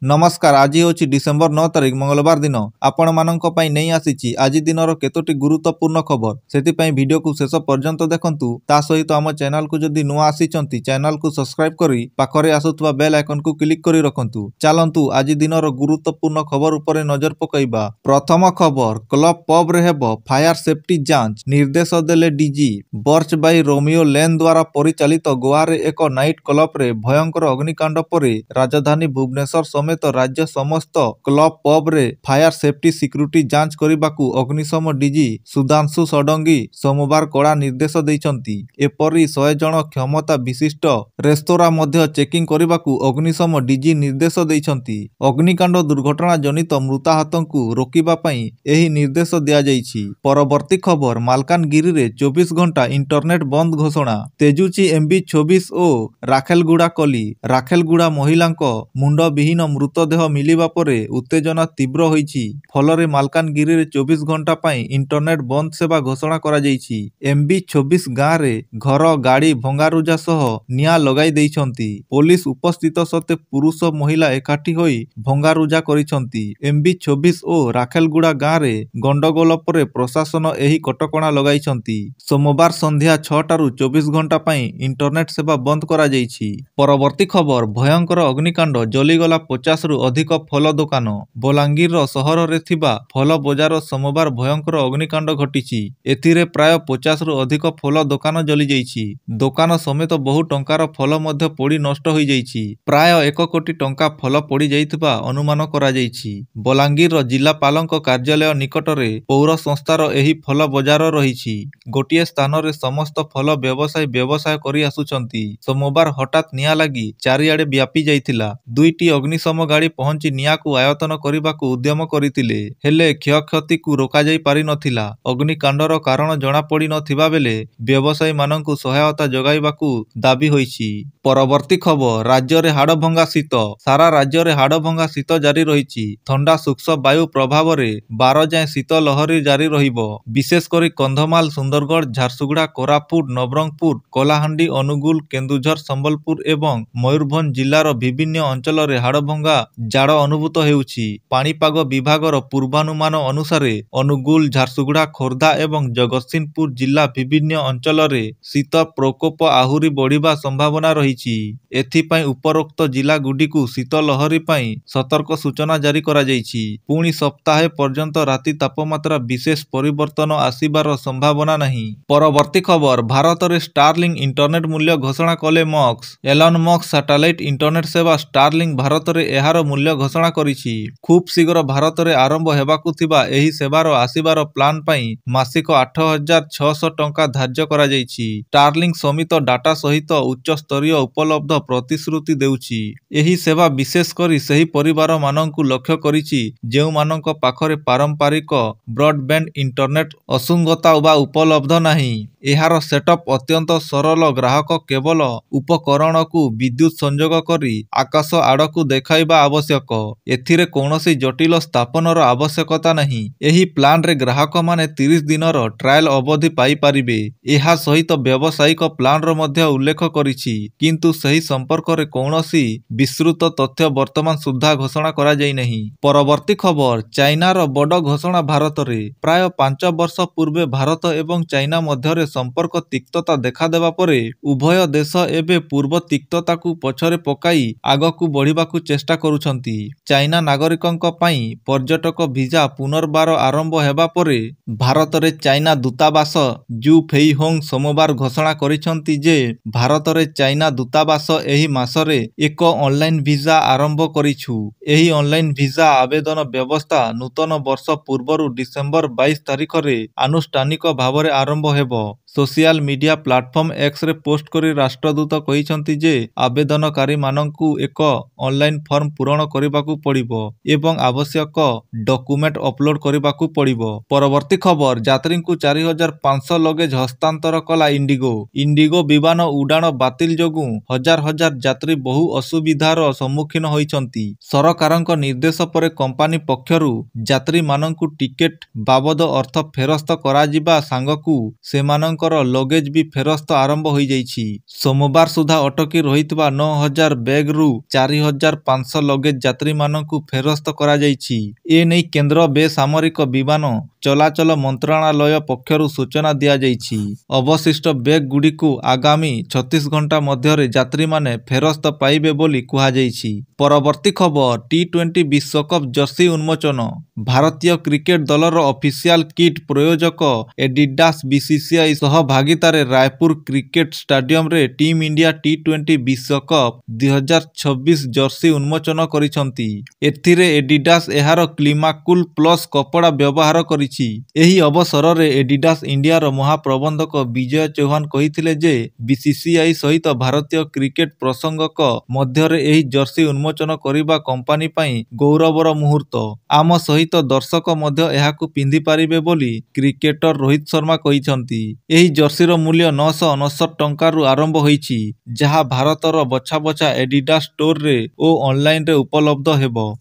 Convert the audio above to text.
नमस्कार आज हूँ डिसेम्बर 9 तारिख मंगलवार दिन आपण मानक नहीं आसी आज दिन केतोटी गुरुत्वपूर्ण खबर से वीडियो को शेष पर्यंत देखंतु ता सहित आम चैनल को जदि नुआ आसी चैनल को सब्सक्राइब करी पाखरे आसुवा बेल आइकन को क्लिक करी रखंतु। चलंतु आज दिन गुरुत्वपूर्ण खबर उपरे नजर पकईबा। प्रथम खबर क्लब पब रे हेबो फायर सेफ्टी जांच निर्देश देले DG. Birch by Romeo Lane द्वारा परिचालित गोवा रे एक नाइट क्लब रे भयंकर अग्निकांड परे राजधानी भुवनेश्वर समेत राज्य समस्त क्लब पब रे फायर सेफ्टी सिक्यूरिटी जांच करने अग्निशम डीजी सुधांशु षडंगी सोमवार कड़ा निर्देश देइछंती। एपरी 100 जन क्षमता विशिष्ट रेस्तोरा मध्य चेकिंग करने अग्निशम डीजी निर्देश देइछंती। अग्निकांड दुर्घटना जनित मृताहतंकु रोकिबा पई एही निर्देश दिया जाइछि। परवर्ती खबर मालकानगिरी रे 24 घंटा इंटरनेट बंद घोषणा। तेजुची एमबी 26 ओ राखेलगुड़ा कली राखेलगुड़ा महिलांक मुंड विहीन मृतदेह मिलिबा परे उत्तेजना तीव्र होईछि। फलरे मालकानगिरी रे 24 घंटा पई इंटरनेट बंद सेवा घोषणा करा जाइछि। एमबी 26 गाँ रे घर गाड़ी भंगारुजा सह निया लगाई देइछंती। पुलिस उपस्थित सते पुरुष महिला एकाठी होई भंगारुजा करिछंती। एमबी 26 ओ राखेलगुड़ा गाँ रे गंडगोल परे प्रशासन एही कटकणा लगाइछंती। सोमवार संध्या 6 टारू 24 घंटा पई इंटरनेट सेवा बंद करा जाइछि। परवर्ती खबर भयंकर अग्निकांड जलीगला 50 रु अधिक फल दुकान। बलांगीर सहर रे थिबा फल बजार सोमवार भयंकर अग्निकांड घटिछि। एथिरे प्राय 50 रु अधिक फल दुकान जली जाइछि। दुकान समेत बहु टंकार फल मध्य पोड़ी नष्ट होई जाइछि। प्राय 1 कोटी टंका फल पोड़ी जाइथिबा अनुमान करा जाइछि। बलांगीर जिलापालक कार्यालय निकट रे पौर संस्थार एही फल बजार रहिछि। गोटिए स्थान रे समस्त फल व्यवसाय करी आसुछंती। सोमवार हठात निया लागी चारिआडे व्यापी जाइथिला। दुईटी अग्निशम गाड़ी पहुंची निया को आयतन करने उद्यम करथिले हेले क्षयक्षति को रोका जाई पारि नथिला। अग्निकांडर कारण जणा पड़ी नथिबा बेले व्यवसायी माननकु सहायता जगाइबाकू दाबी होईछि। परवर्ती खबर राज्य रे हाड़भंगा शीत। सारा राज्य रे हाड़भंगा शीत जारी रहिछि। ठंडा शुष्क वायु प्रभाव रे 12 जाए शीत लहरी जारी रहिबो। विशेष करी कंधमाल सुंदरगढ़ झारसुगुड़ा कोरापुट नवरंगपुर कलाहांडी अनुगुल केन्दुझर संबलपुर एवं मयूरभंज जिलार विभिन्न अंचल रे हाड़भंगा जाड़ अनुभूत हेउछि। पाणीपाग विभागर पूर्वानुमान अनुसारे अनुगुल झारसुगुड़ा खोर्धा एवं जगतसिंहपुर जिला विभिन्न अंचल रे शीत प्रकोप आहुरी बढ़िबा संभावना रहिछि। एथिपाई उपरोक्त जिला गुडीकु शीत लहरी पाई सतर्क सूचना जारी करा जाइछि। पुणी सप्ताहे पर्यंत राति तापमात्रा विशेष परिवर्तन आसिबार संभावना नहीं। परवर्ती खबर भारत रे स्टारलिंक इंटरनेट मूल्य घोषणा कले Musk. Elon Musk satellite internet सेवा स्टारलिंक भारत रे एहार मूल्य घोषणा करिछि। खूब शीघ्र भारत रे आरंभ हेबाकु थिबा एही सेवार आसिबार प्लान पाई मासिक 8600 टंका धार्य करा जाइछि। स्टारलिंक समित डाटा सहित उच्च स्तरीय उपलब्ध प्रतिश्रुति देउछि। एही सेवा विशेष करी सही परिवार माननकु लक्ष्य करिछि जेउ माननक पाखरे पारंपरिक ब्रॉडबैंड इंटरनेट असुंगता वा उपलब्ध नहीं। एहार सेटअप अत्यंत सरल। ग्राहक केवल उपकरण को विद्युत संजोग करी आकाश आड़कू देखाइबा आवश्यक। एथिरे कौनसी जटिल स्थापनर आवश्यकता नहीं। एही प्लान रे ग्राहक माने 30 दिनर ट्रायल अवधि पाई पारिबे। एहा सहित व्यावसायिक प्लान रो मध्य उल्लेख करिछि किंतु सही संपर्क रे कौनसी विस्तृत तथ्य वर्तमान सुद्धा घोषणा करा जाई नहीं। परवर्ती खबर चाइनार बड़ घोषणा भारत रे। प्राय 5 वर्ष पूर्वे भारत एवं चाइना मध्य रे संपर्क तिक्तता देखा देबा परे उभय देश एबे पूर्व तिक्तता को पछरे पकाई आगकू बढ़िबाकू चेष्टा करुछंती। चाइना नागरिकंक पई पर्यटक वीजा पुनर्बार आरंभ हेबा परे भारत रे चाइना दूतावास जू फेइहोंग सोमवार घोषणा करिछंती जे भारत रे चाइना दूतावास एही मासरे एक ऑनलाइन वीजा आरंभ करिछु। एही ऑनलाइन वीजा आवेदन व्यवस्था नूतन वर्ष पूर्वरु डिसेंबर 22 तारिख रे आनुष्ठानिक भावरे आरंभ हेबो। Social media platform X ray post करी राष्ट्रदूत कहिसंती जे आवेदनकारी माननकु एक ऑनलाइन फॉर्म पूरण करिबाकू पड़िबो एवं आवश्यक डॉक्यूमेंट अपलोड करिबाकू पड़िबो। परवर्ती खबर यात्रींकु 4500 लगेज हस्तांतर कला इंडिगो। इंडिगो विमान उड़ान बातिल जोगु हजार हजार यात्री बहु असुविधार सम्मुखीन होइछंती। सरकारंक निर्देश परे कंपनी पक्षरु यात्री माननकु टिकेट बाबद अर्थ फेरस्त कराजिबा सांगकु सेमानंकर लगेज भी फेरस्त आरंभ होई जाइछि। सोमवार सुधा अटकी रहितबा 9000 बैग रु 4500 ଲଗେଜ ଯାତ୍ରୀମାନଙ୍କୁ ଫେରସ୍ତ କରାଯାଇଛି। ଏନେଇ କେନ୍ଦ୍ର ବେସାମରିକ ବିମାନ ଚଳାଚଳ ମନ୍ତ୍ରଣାଳୟ ପକ୍ଷରୁ ସୂଚନା ଦିଆଯାଇଛି। ଅବଶିଷ୍ଟ ବ୍ୟାଗ୍‌ଗୁଡ଼ିକୁ ଆଗାମୀ 36 ଘଣ୍ଟା ମଧ୍ୟରେ ଯାତ୍ରୀମାନେ ଫେରସ୍ତ ପାଇବେ ବୋଲି କୁହାଯାଇଛି। ପରବର୍ତ୍ତୀ ଖବର ଟି-20 ବିଶ୍ୱକପ୍ ଜର୍ସି ଉନ୍ମୋଚନ। ଭାରତୀୟ କ୍ରିକେଟ ଦଳର ଅଫିସିଆଲ କିଟ୍ ପ୍ରଯୋଜକ ଏଡିଡାସ୍ ବିସିସିଆଇ ସହଭାଗିତାରେ ରାୟପୁର କ୍ରିକେଟ ଷ୍ଟାଡିୟମରେ ଟିମ୍ ଇଣ୍ଡିଆ ଟି-20 ବିଶ୍ୱକପ୍ 2026 ଜର୍ସି ଉନ୍ମୋଚନ କରିଛନ୍ତି। ଏଥିରେ ଏଡିଡାସ୍ ଏହାର କ୍ଲିମାକୁଲ ପ୍ଲସ୍ କପଡ଼ା ବ୍ୟବହାର କରିଛି। ଏହି ଅବସରରେ ଏଡିଡାସ୍ ଇଣ୍ଡିଆର ମହାପ୍ରବନ୍ଧକ ବିଜୟ ଚୌହାନ କହିଥିଲେ ଯେ ବିସିସିଆଇ ସହିତ ଭାରତୀୟ କ୍ରିକେଟ ପ୍ରଶଂସକଙ୍କ ମଧ୍ୟରେ ଏହି ଜର୍ସି ଉନ୍ମୋଚନ କରିବା କମ୍ପାନୀ ପାଇଁ ଗୌରବର ମୁହୂର୍ତ୍ତ। ଆମ ସହିତ ଦର୍ଶକ ମଧ୍ୟ ଏହାକୁ ପିନ୍ଧିପାରିବେ ବୋଲି କ୍ରିକେଟର ରୋହିତ ଶର୍ମା କହିଛନ୍ତି। ଏହି ଜର୍ସିର ମୂଲ୍ୟ 959 ଟଙ୍କାରୁ ଆରମ୍ଭ ହୋଇଛି, ଯାହା ଭାରତର ବଛା ବଛା ଏଡିଡାସ୍ ଷ୍ଟୋରରେ ଓ ଅନଲାଇନରେ ଉପଲବ୍ଧ ହେବ।